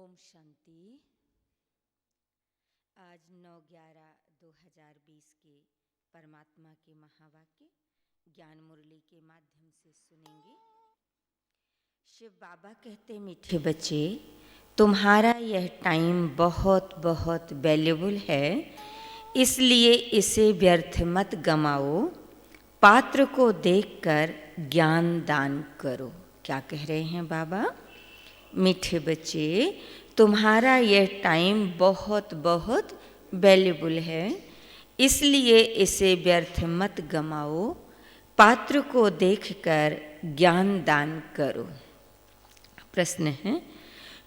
ओम शांति। आज 9/11/2020 के परमात्मा के महावाक्य ज्ञान मुरली के माध्यम से सुनेंगे। शिव बाबा कहते, मीठे बच्चे, तुम्हारा यह टाइम बहुत बहुत वैल्यूबल है, इसलिए इसे व्यर्थ मत गमाओ। पात्र को देखकर ज्ञान दान करो। क्या कह रहे हैं बाबा? मीठे बच्चे, तुम्हारा यह टाइम बहुत बहुत वैल्यूबल है, इसलिए इसे व्यर्थ मत गमाओ। पात्र को देखकर ज्ञान दान करो। प्रश्न है,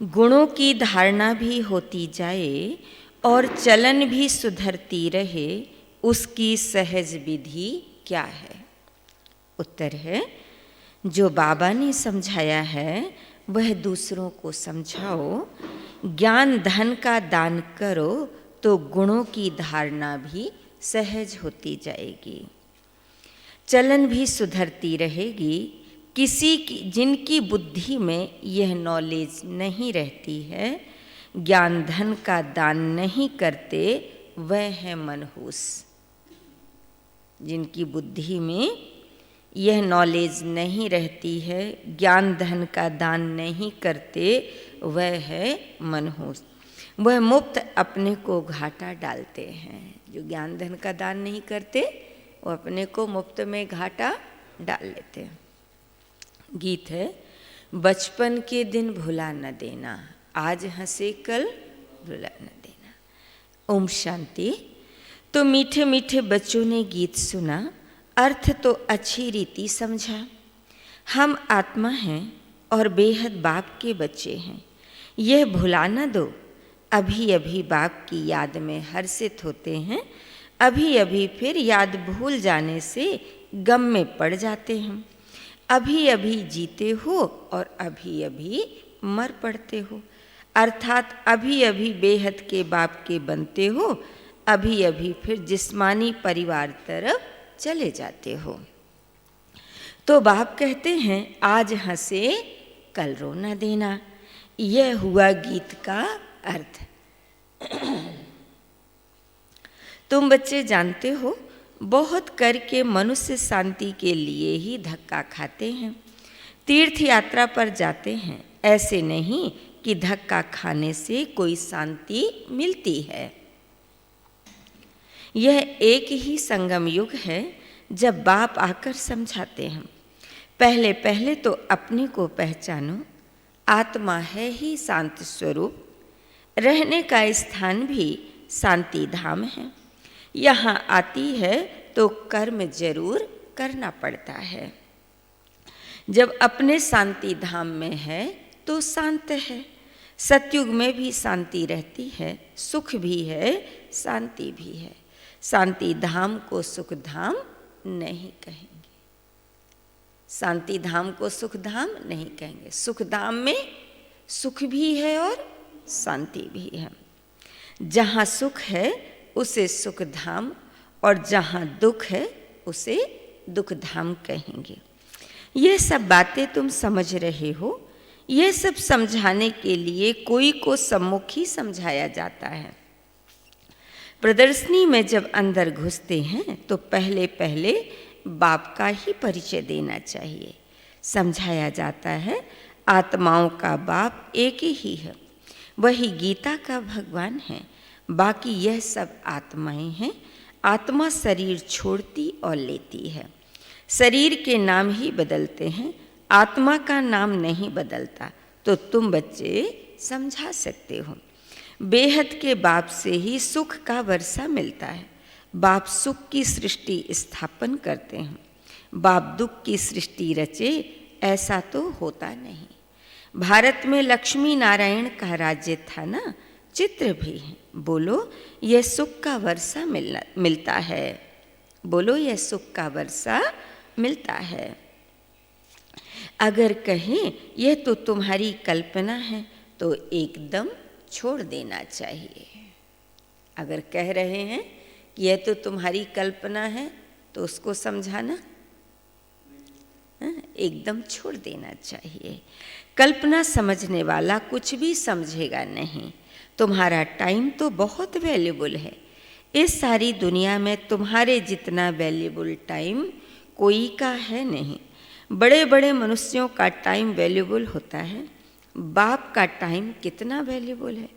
गुणों की धारणा भी होती जाए और चलन भी सुधरती रहे, उसकी सहज विधि क्या है? उत्तर है, जो बाबा ने समझाया है वह दूसरों को समझाओ। ज्ञान धन का दान करो तो गुणों की धारणा भी सहज होती जाएगी, चलन भी सुधरती रहेगी। जिनकी बुद्धि में यह नॉलेज नहीं रहती है, ज्ञान धन का दान नहीं करते, वह है मनहूस। जिनकी बुद्धि में यह नॉलेज नहीं रहती है, ज्ञान धन का दान नहीं करते, वह है मनहूस। वह मुफ्त अपने को घाटा डालते हैं। जो ज्ञान धन का दान नहीं करते, वो अपने को मुफ्त में घाटा डाल लेते हैं। गीत है, बचपन के दिन भुला न देना, आज हंसे कल भुला न देना। ओम शांति। तो मीठे मीठे बच्चों ने गीत सुना, अर्थ तो अच्छी रीति समझा। हम आत्मा हैं और बेहद बाप के बच्चे हैं, यह भुला न दो। अभी अभी बाप की याद में हर्षित होते हैं, अभी अभी फिर याद भूल जाने से गम में पड़ जाते हैं। अभी अभी जीते हो और अभी अभी मर पड़ते हो, अर्थात अभी अभी बेहद के बाप के बनते हो, अभी अभी फिर जिस्मानी परिवार तरफ चले जाते हो। तो बाप कहते हैं, आज हंसे कल रो न देना। यह हुआ गीत का अर्थ। तुम बच्चे जानते हो, बहुत करके मनुष्य शांति के लिए ही धक्का खाते हैं, तीर्थ यात्रा पर जाते हैं। ऐसे नहीं कि धक्का खाने से कोई शांति मिलती है। यह एक ही संगम युग है जब बाप आकर समझाते हैं, पहले पहले तो अपने को पहचानो। आत्मा है ही शांत स्वरूप, रहने का स्थान भी शांति धाम है। यहाँ आती है तो कर्म जरूर करना पड़ता है। जब अपने शांति धाम में है तो शांत है। सतयुग में भी शांति रहती है, सुख भी है, शांति भी है। शांति धाम को सुख धाम नहीं कहेंगे, शांति धाम को सुख धाम नहीं कहेंगे। सुख धाम में सुख भी है और शांति भी है। जहाँ सुख है उसे सुख धाम, और जहाँ दुख है उसे दुख धाम कहेंगे। ये सब बातें तुम समझ रहे हो। ये सब समझाने के लिए कोई को सम्मुख ही समझाया जाता है। प्रदर्शनी में जब अंदर घुसते हैं तो पहले पहले बाप का ही परिचय देना चाहिए। समझाया जाता है, आत्माओं का बाप एक ही है, वही गीता का भगवान है। बाकी यह सब आत्माएं हैं। आत्मा शरीर छोड़ती और लेती है, शरीर के नाम ही बदलते हैं, आत्मा का नाम नहीं बदलता। तो तुम बच्चे समझा सकते हो, बेहद के बाप से ही सुख का वर्षा मिलता है। बाप सुख की सृष्टि स्थापन करते हैं, बाप दुख की सृष्टि रचे, ऐसा तो होता नहीं। भारत में लक्ष्मी नारायण का राज्य था ना, चित्र भी है। बोलो, यह सुख का वर्षा मिलता है। बोलो, यह सुख का वर्षा मिलता है। अगर कहें यह तो तुम्हारी कल्पना है, तो एकदम छोड़ देना चाहिए। अगर कह रहे हैं कि यह तो तुम्हारी कल्पना है, तो उसको समझाना एकदम छोड़ देना चाहिए। कल्पना समझने वाला कुछ भी समझेगा नहीं। तुम्हारा टाइम तो बहुत वैल्यूबल है। इस सारी दुनिया में तुम्हारे जितना वैल्यूबल टाइम कोई का है नहीं। बड़े बड़े मनुष्यों का टाइम वैल्यूबल होता है। बाप का टाइम कितना वैल्यूबल है।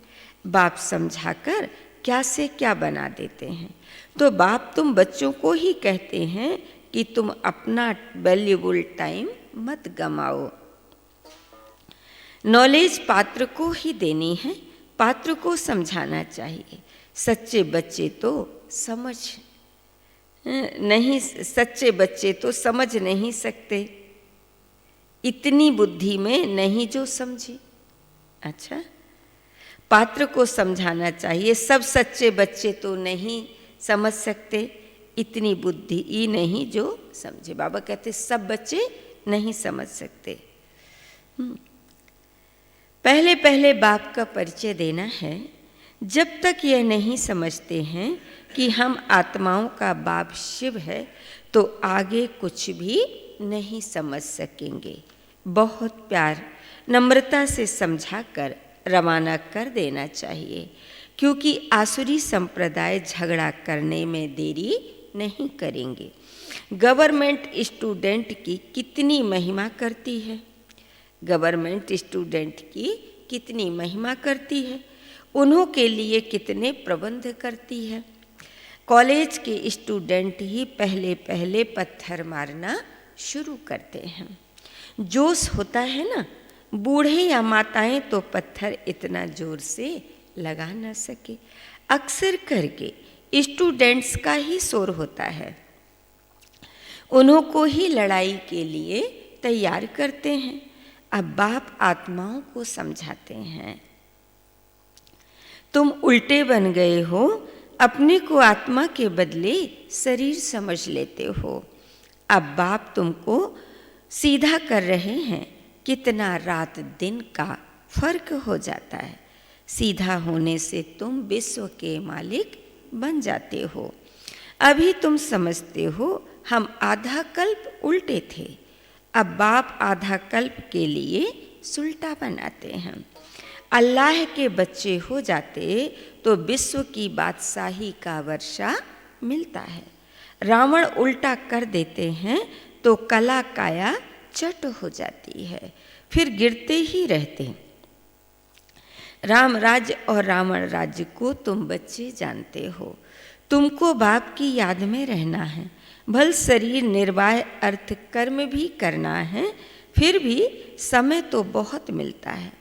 बाप समझाकर क्या से क्या बना देते हैं। तो बाप तुम बच्चों को ही कहते हैं कि तुम अपना वैल्यूबल टाइम मत गमाओ। नॉलेज पात्र को ही देनी है, पात्र को समझाना चाहिए। सच्चे बच्चे तो समझ नहीं सकते, इतनी बुद्धि में नहीं जो समझे। अच्छा, पात्र को समझाना चाहिए। सब सच्चे बच्चे तो नहीं समझ सकते, इतनी बुद्धि ही नहीं जो समझे। बाबा कहते सब बच्चे नहीं समझ सकते। पहले पहले बाप का परिचय देना है। जब तक यह नहीं समझते हैं कि हम आत्माओं का बाप शिव है, तो आगे कुछ भी नहीं समझ सकेंगे। बहुत प्यार नम्रता से समझाकर रवाना कर देना चाहिए, क्योंकि आसुरी संप्रदाय झगड़ा करने में देरी नहीं करेंगे। गवर्नमेंट स्टूडेंट की कितनी महिमा करती है, गवर्नमेंट स्टूडेंट की कितनी महिमा करती है, उन्हों के लिए कितने प्रबंध करती है। कॉलेज के स्टूडेंट ही पहले पहले पत्थर मारना शुरू करते हैं। जोश होता है ना, बूढ़े या माताएं तो पत्थर इतना जोर से लगा न सके। अक्सर करके स्टूडेंट्स का ही शोर होता है, उन्हों को ही लड़ाई के लिए तैयार करते हैं। अब बाप आत्माओं को समझाते हैं, तुम उल्टे बन गए हो, अपने को आत्मा के बदले शरीर समझ लेते हो। अब बाप तुमको सीधा कर रहे हैं। कितना रात दिन का फर्क हो जाता है। सीधा होने से तुम विश्व के मालिक बन जाते हो। अभी तुम समझते हो हम आधा कल्प उल्टे थे, अब बाप आधा कल्प के लिए सुलटा बनाते हैं। अल्लाह के बच्चे हो जाते तो विश्व की बादशाही का वर्षा मिलता है। रावण उल्टा कर देते हैं तो कला काया चट हो जाती है, फिर गिरते ही रहते। राम राज्य और रावण राज्य को तुम बच्चे जानते हो। तुमको बाप की याद में रहना है। भल शरीर निर्वाह अर्थ कर्म भी करना है, फिर भी समय तो बहुत मिलता है।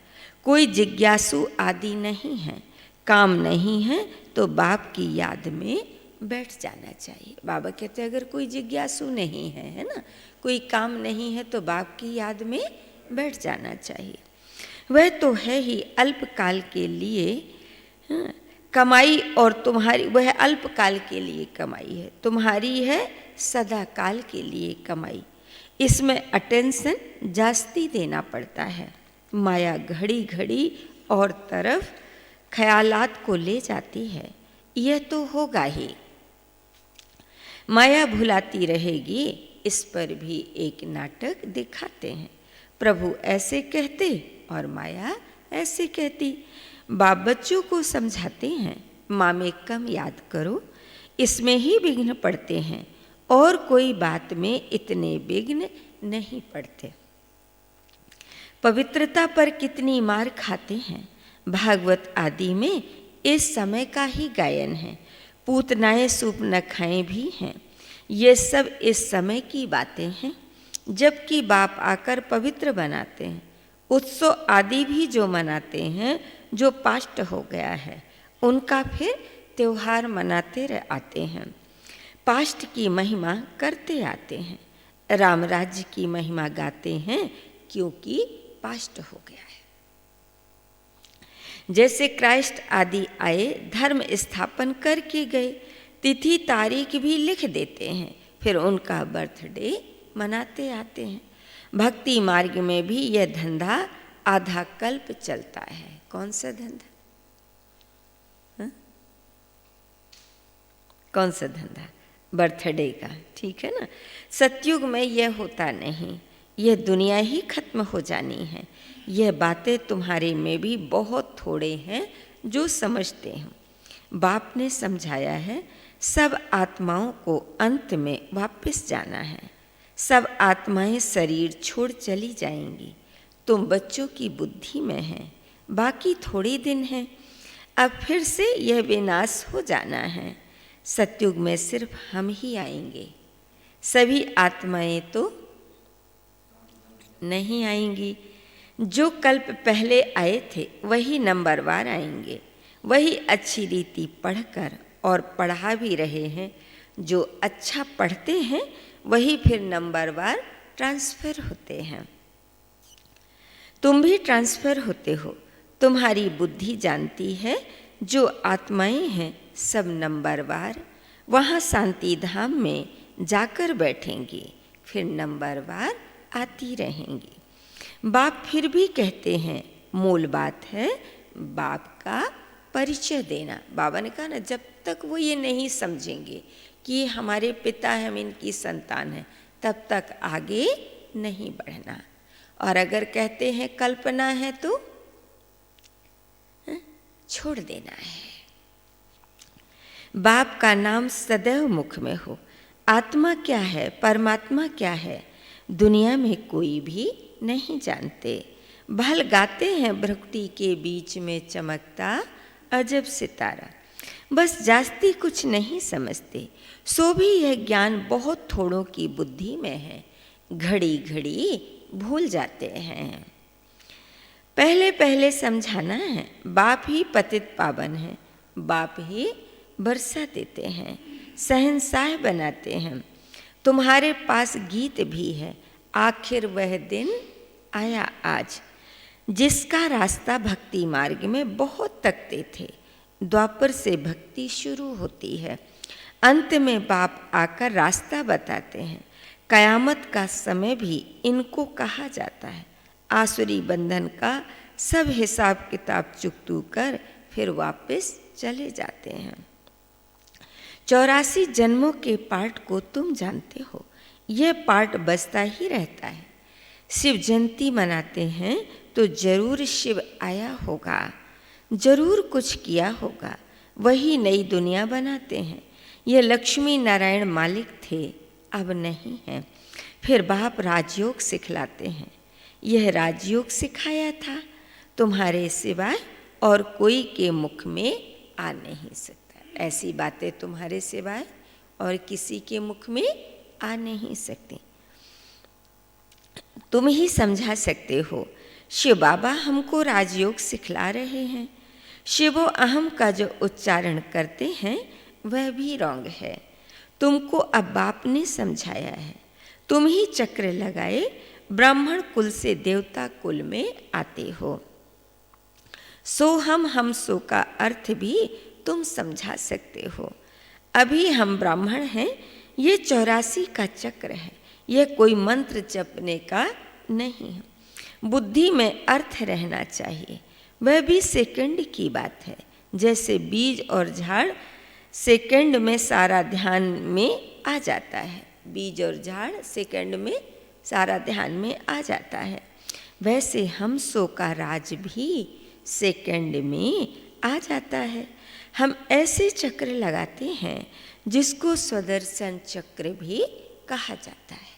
कोई जिज्ञासु आदि नहीं है, काम नहीं है तो बाप की याद में बैठ जाना चाहिए। बाबा कहते हैं अगर कोई जिज्ञासु नहीं है, है ना, कोई काम नहीं है तो बाप की याद में बैठ जाना चाहिए। वह तो है ही अल्पकाल के लिए कमाई, और तुम्हारी वह अल्पकाल के लिए कमाई है, तुम्हारी है सदा काल के लिए कमाई। इसमें अटेंशन जास्ती देना पड़ता है। माया घड़ी घड़ी और तरफ ख्यालात को ले जाती है, यह तो होगा ही। माया भुलाती रहेगी, इस पर भी एक नाटक दिखाते हैं। प्रभु ऐसे कहते और माया ऐसे कहती। बाप बच्चों को समझाते हैं, माँ में कम याद करो, इसमें ही विघ्न पड़ते हैं, और कोई बात में इतने विघ्न नहीं पड़ते। पवित्रता पर कितनी मार खाते हैं। भागवत आदि में इस समय का ही गायन है। पूतनाएं सूप न खाएं भी हैं। ये सब इस समय की बातें हैं, जबकि बाप आकर पवित्र बनाते हैं। उत्सव आदि भी जो मनाते हैं, जो पास्ट हो गया है, उनका फिर त्योहार मनाते आते हैं। पास्ट की महिमा करते आते हैं, राम राज्य की महिमा गाते हैं, क्योंकि पास्ट हो गया है। जैसे क्राइस्ट आदि आए, धर्म स्थापन करके गए, तिथि तारीख भी लिख देते हैं, फिर उनका बर्थडे मनाते आते हैं। भक्ति मार्ग में भी यह धंधा आधा कल्प चलता है। कौन सा धंधा? कौन सा धंधा? बर्थडे का, ठीक है ना। सतयुग में यह होता नहीं, यह दुनिया ही खत्म हो जानी है। यह बातें तुम्हारे में भी बहुत थोड़े हैं जो समझते हैं। बाप ने समझाया है, सब आत्माओं को अंत में वापस जाना है। सब आत्माएं शरीर छोड़ चली जाएंगी। तुम बच्चों की बुद्धि में हैं, बाकी थोड़े दिन हैं, अब फिर से यह विनाश हो जाना है। सतयुग में सिर्फ हम ही आएंगे, सभी आत्माएं तो नहीं आएंगी। जो कल्प पहले आए थे वही नंबरवार आएंगे, वही अच्छी रीति पढ़कर और पढ़ा भी रहे हैं। जो अच्छा पढ़ते हैं वही फिर नंबरवार ट्रांसफ़र होते हैं। तुम भी ट्रांसफ़र होते हो। तुम्हारी बुद्धि जानती है जो आत्माएं हैं सब नंबरवार वहाँ शांति धाम में जाकर बैठेंगी, फिर नंबरवार आती रहेंगी। बाप फिर भी कहते हैं, मूल बात है बाप का परिचय देना। बाबा ने कहा ना, जब तक वो ये नहीं समझेंगे कि हमारे पिता हैं, हम इनकी संतान हैं, तब तक आगे नहीं बढ़ना। और अगर कहते हैं कल्पना है तो छोड़ देना है। बाप का नाम सदैव मुख में हो। आत्मा क्या है, परमात्मा क्या है, दुनिया में कोई भी नहीं जानते। भल गाते हैं भ्रकुटी के बीच में चमकता अजब सितारा। बस जास्ती कुछ नहीं समझते, सो भी यह ज्ञान बहुत थोड़ों की बुद्धि में है। घड़ी घड़ी भूल जाते हैं। पहले पहले समझाना है, बाप ही पतित पावन है, बाप ही बरसा देते हैं, शहंशाह बनाते हैं। तुम्हारे पास गीत भी है, आखिर वह दिन आया आज, जिसका रास्ता भक्ति मार्ग में बहुत तकते थे। द्वापर से भक्ति शुरू होती है, अंत में बाप आकर रास्ता बताते हैं। कयामत का समय भी इनको कहा जाता है। आसुरी बंधन का सब हिसाब किताब चुकतू कर फिर वापस चले जाते हैं। 84 जन्मों के पाठ को तुम जानते हो, यह पाठ बजता ही रहता है। शिव जयंती मनाते हैं तो जरूर शिव आया होगा, जरूर कुछ किया होगा, वही नई दुनिया बनाते हैं। ये लक्ष्मी नारायण मालिक थे, अब नहीं हैं। फिर बाप राजयोग सिखलाते हैं। यह राजयोग सिखाया था, तुम्हारे सिवाय और कोई के मुख में आ नहीं सकता। ऐसी बातें तुम्हारे सिवाय और किसी के मुख में आ नहीं सकती। तुम ही समझा सकते हो। शिव बाबा हमको राजयोग सिखला रहे हैं। शिवो अहम का जो उच्चारण करते हैं वह भी रॉन्ग है। तुमको अब बाप ने समझाया है। तुम ही चक्र लगाए ब्राह्मण कुल से देवता कुल में आते हो। सो हम सो का अर्थ भी तुम समझा सकते हो। अभी हम ब्राह्मण हैं, ये 84 का चक्र है, यह कोई मंत्र जपने का नहीं है। बुद्धि में अर्थ रहना चाहिए, वह भी सेकंड की बात है। जैसे बीज और झाड़ सेकंड में सारा ध्यान में आ जाता है, बीज और झाड़ सेकंड में सारा ध्यान में आ जाता है, वैसे हम सो का राज भी सेकंड में आ जाता है। हम ऐसे चक्र लगाते हैं जिसको स्वदर्शन चक्र भी कहा जाता है।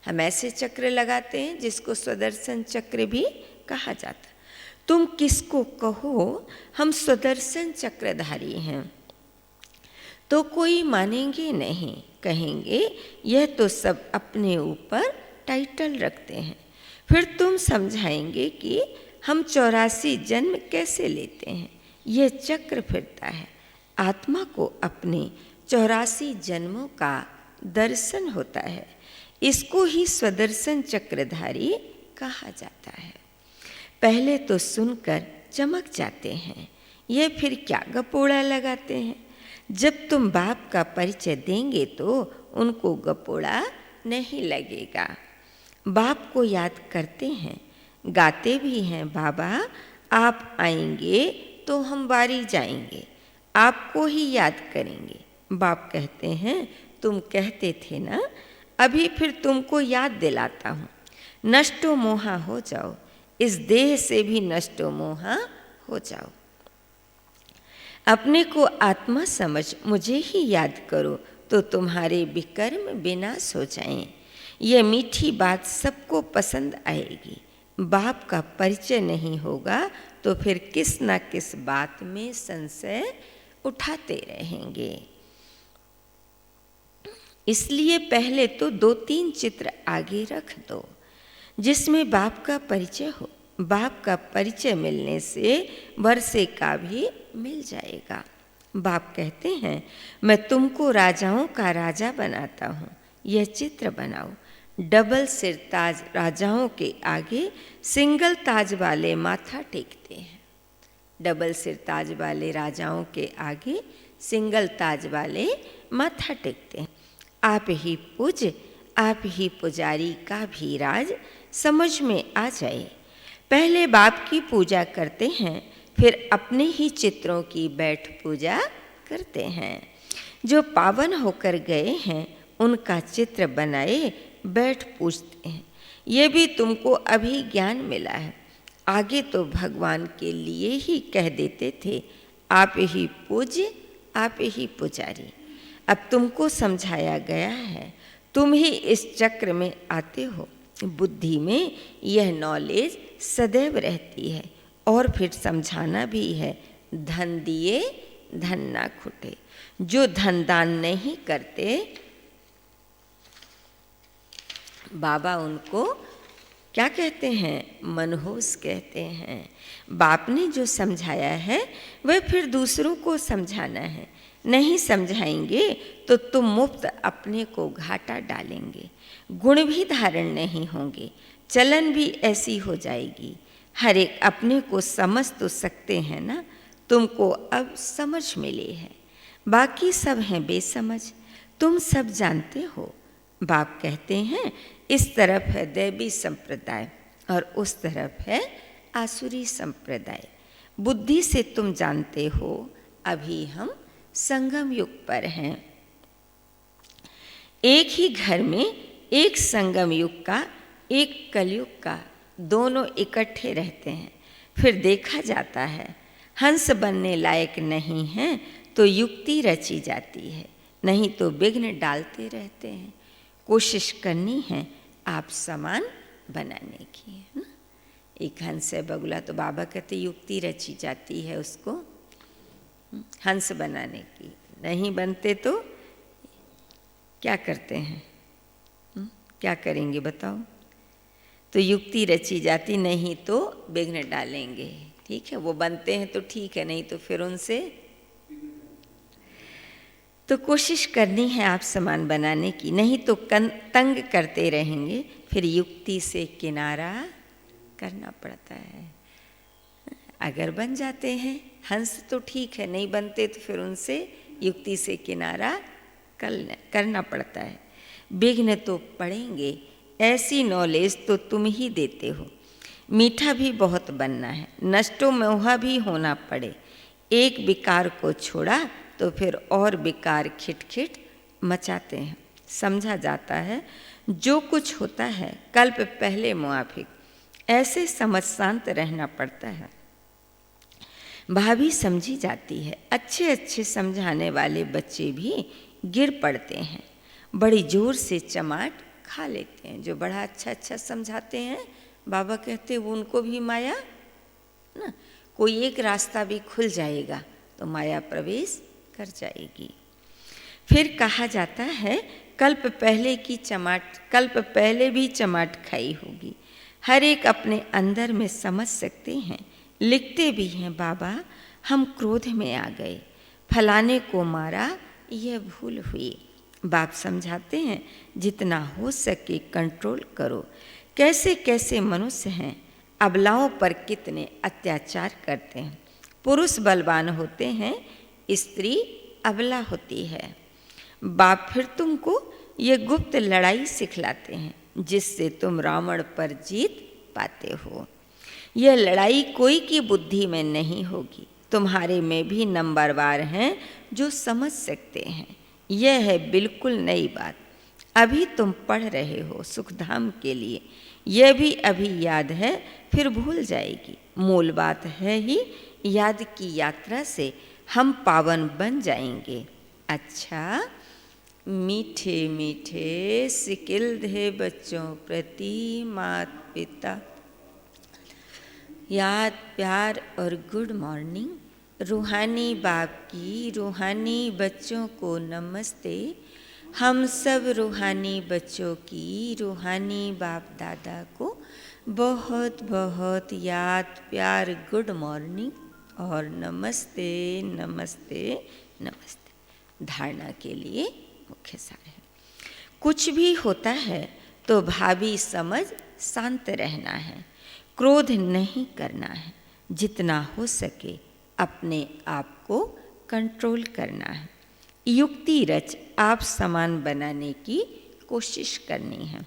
हम ऐसे चक्र लगाते हैं जिसको स्वदर्शन चक्र भी कहा जाता है। तुम किसको कहो हम स्वदर्शन चक्रधारी हैं तो कोई मानेंगे नहीं, कहेंगे यह तो सब अपने ऊपर टाइटल रखते हैं। फिर तुम समझाएंगे कि हम 84 जन्म कैसे लेते हैं। यह चक्र फिरता है। आत्मा को अपने 84 जन्मों का दर्शन होता है। इसको ही स्वदर्शन चक्रधारी कहा जाता है। पहले तो सुनकर चमक जाते हैं, ये फिर क्या गपोड़ा लगाते हैं। जब तुम बाप का परिचय देंगे तो उनको गपोड़ा नहीं लगेगा। बाप को याद करते हैं, गाते भी हैं, बाबा आप आएंगे तो हम वारी जाएंगे, आपको ही याद करेंगे। बाप कहते हैं तुम कहते थे ना, अभी फिर तुमको याद दिलाता हूँ, नष्टो मोहा हो जाओ, इस देह से भी नष्टो मोहा हो जाओ। अपने को आत्मा समझ मुझे ही याद करो, तो तुम्हारे विकर्म विनाश हो जाएं। यह मीठी बात सबको पसंद आएगी। बाप का परिचय नहीं होगा तो फिर किस न किस बात में संशय उठाते रहेंगे। इसलिए पहले तो 2-3 चित्र आगे रख दो जिसमें बाप का परिचय हो। बाप का परिचय मिलने से वर्षे का भी मिल जाएगा। बाप कहते हैं, मैं तुमको राजाओं का राजा बनाता हूँ, यह चित्र बनाओ। डबल सिर ताज राजाओं के आगे सिंगल ताज वाले माथा टेकते हैं। डबल सिर ताज वाले राजाओं के आगे सिंगल ताज वाले माथा टेकते हैं। आप ही पूज, आप ही पुजारी का भी राज समझ में आ जाए। पहले बाप की पूजा करते हैं, फिर अपने ही चित्रों की बैठ पूजा करते हैं। जो पावन होकर गए हैं उनका चित्र बनाए बैठ पूजते हैं। ये भी तुमको अभी ज्ञान मिला है। आगे तो भगवान के लिए ही कह देते थे, आप ही पूज्य, आप ही पुजारी। अब तुमको समझाया गया है, तुम ही इस चक्र में आते हो। बुद्धि में यह नॉलेज सदैव रहती है और फिर समझाना भी है, धन दिए धन ना खुटे। जो धन दान नहीं करते, बाबा उनको क्या कहते हैं? मनहूस कहते हैं। बाप ने जो समझाया है वह फिर दूसरों को समझाना है। नहीं समझाएंगे तो तुम मुफ्त अपने को घाटा डालेंगे। गुण भी धारण नहीं होंगे, चलन भी ऐसी हो जाएगी। हर एक अपने को समझ तो सकते हैं ना। तुमको अब समझ मिली है, बाकी सब हैं बेसमझ। तुम सब जानते हो। बाप कहते हैं, इस तरफ है दैवी संप्रदाय और उस तरफ है आसुरी संप्रदाय। बुद्धि से तुम जानते हो अभी हम संगम युग पर हैं। एक ही घर में एक संगम युग का, एक कलयुग का, दोनों इकट्ठे रहते हैं। फिर देखा जाता है हंस बनने लायक नहीं है तो युक्ति रची जाती है, नहीं तो विघ्न डालते रहते हैं। कोशिश करनी है आप समान बनाने की, है ना। एक हंस है बगुला, तो बाबा कहते युक्ति रची जाती है उसको हंस बनाने की। नहीं बनते तो क्या करते हैं? क्या करेंगे बताओ? तो युक्ति रची जाती, नहीं तो विघ्न डालेंगे। ठीक है, वो बनते हैं तो ठीक है, नहीं तो फिर उनसे तो कोशिश करनी है आप समान बनाने की, नहीं तो तंग करते रहेंगे, फिर युक्ति से किनारा करना पड़ता है। अगर बन जाते हैं हंस तो ठीक है, नहीं बनते तो फिर उनसे युक्ति से किनारा करना पड़ता है। विघ्न तो पड़ेंगे, ऐसी नॉलेज तो तुम ही देते हो। मीठा भी बहुत बनना है, नष्टो मोहा भी होना पड़े। एक विकार को छोड़ा तो फिर और विकार खिटखिट मचाते हैं। समझा जाता है जो कुछ होता है कल्प पहले मुआफिक, ऐसे समझ शांत रहना पड़ता है। भाभी समझी जाती है। अच्छे अच्छे समझाने वाले बच्चे भी गिर पड़ते हैं, बड़ी जोर से चमाट खा लेते हैं। जो बड़ा अच्छा अच्छा समझाते हैं, बाबा कहते हैं उनको भी माया ना, कोई एक रास्ता भी खुल जाएगा तो माया प्रवेश कर जाएगी। फिर कहा जाता है कल्प पहले भी चमाट खाई होगी। हर एक अपने अंदर में समझ सकते हैं, लिखते भी हैं बाबा हम क्रोध में आ गए, फलाने को मारा, यह भूल हुई। बाप समझाते हैं जितना हो सके कंट्रोल करो। कैसे कैसे मनुष्य हैं, अबलाओं पर कितने अत्याचार करते हैं। पुरुष बलवान होते हैं, स्त्री अबला होती है। बाप फिर तुमको ये गुप्त लड़ाई सिखलाते हैं जिससे तुम रावण पर जीत पाते हो। यह लड़ाई कोई की बुद्धि में नहीं होगी, तुम्हारे में भी नंबरवार हैं जो समझ सकते हैं। यह है बिल्कुल नई बात। अभी तुम पढ़ रहे हो सुखधाम के लिए, यह भी अभी याद है फिर भूल जाएगी। मूल बात है ही याद की यात्रा से हम पावन बन जाएंगे। अच्छा, मीठे मीठे सिकिलधे बच्चों प्रति माता पिता याद प्यार और गुड मॉर्निंग। रूहानी बाप की रूहानी बच्चों को नमस्ते। हम सब रूहानी बच्चों की रूहानी बाप दादा को बहुत बहुत याद प्यार गुड मॉर्निंग और नमस्ते नमस्ते नमस्ते। धारणा के लिए मुख्य सार है, कुछ भी होता है तो भावी समझ शांत रहना है, क्रोध नहीं करना है, जितना हो सके अपने आप को कंट्रोल करना है, युक्ति रच आप समान बनाने की कोशिश करनी है।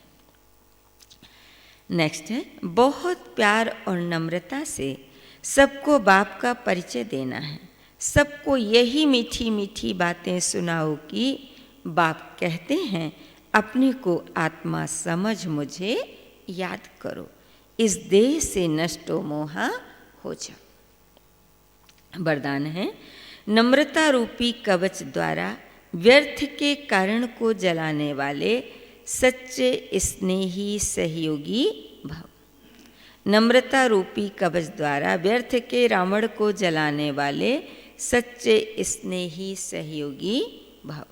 नेक्स्ट है, बहुत प्यार और नम्रता से सबको बाप का परिचय देना है। सबको यही मीठी मीठी बातें सुनाओ कि बाप कहते हैं अपने को आत्मा समझ मुझे याद करो, इस देह से नष्टो मोहा हो जाओ। वरदान है, नम्रता रूपी कवच द्वारा व्यर्थ के कारण को जलाने वाले सच्चे स्नेही सहयोगी भव। नम्रता रूपी कवच द्वारा व्यर्थ के रावण को जलाने वाले सच्चे स्नेही सहयोगी भव।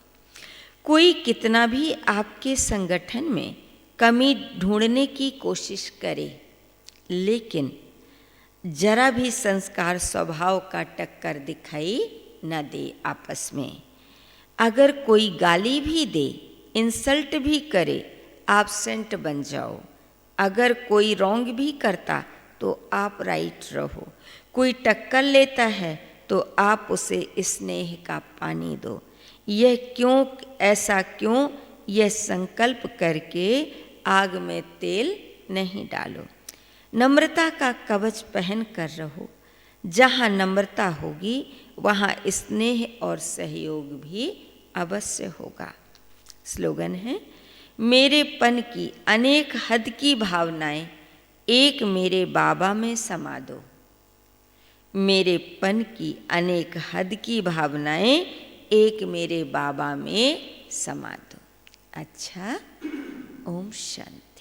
कोई कितना भी आपके संगठन में कमी ढूंढने की कोशिश करे, लेकिन जरा भी संस्कार स्वभाव का टक्कर दिखाई न दे आपस में। अगर कोई गाली भी दे, इंसल्ट भी करे, आप सेंट बन जाओ। अगर कोई रॉन्ग भी करता तो आप राइट रहो। कोई टक्कर लेता है तो आप उसे स्नेह का पानी दो। यह क्यों, ऐसा क्यों, यह संकल्प करके आग में तेल नहीं डालो। नम्रता का कवच पहन कर रहो। जहाँ नम्रता होगी वहाँ स्नेह और सहयोग भी अवश्य होगा। स्लोगन है, मेरेपन की अनेक हद की भावनाएं एक मेरे बाबा में समा दो। मेरेपन की अनेक हद की भावनाएं एक मेरे बाबा में समा दो। अच्छा, ओम शांति।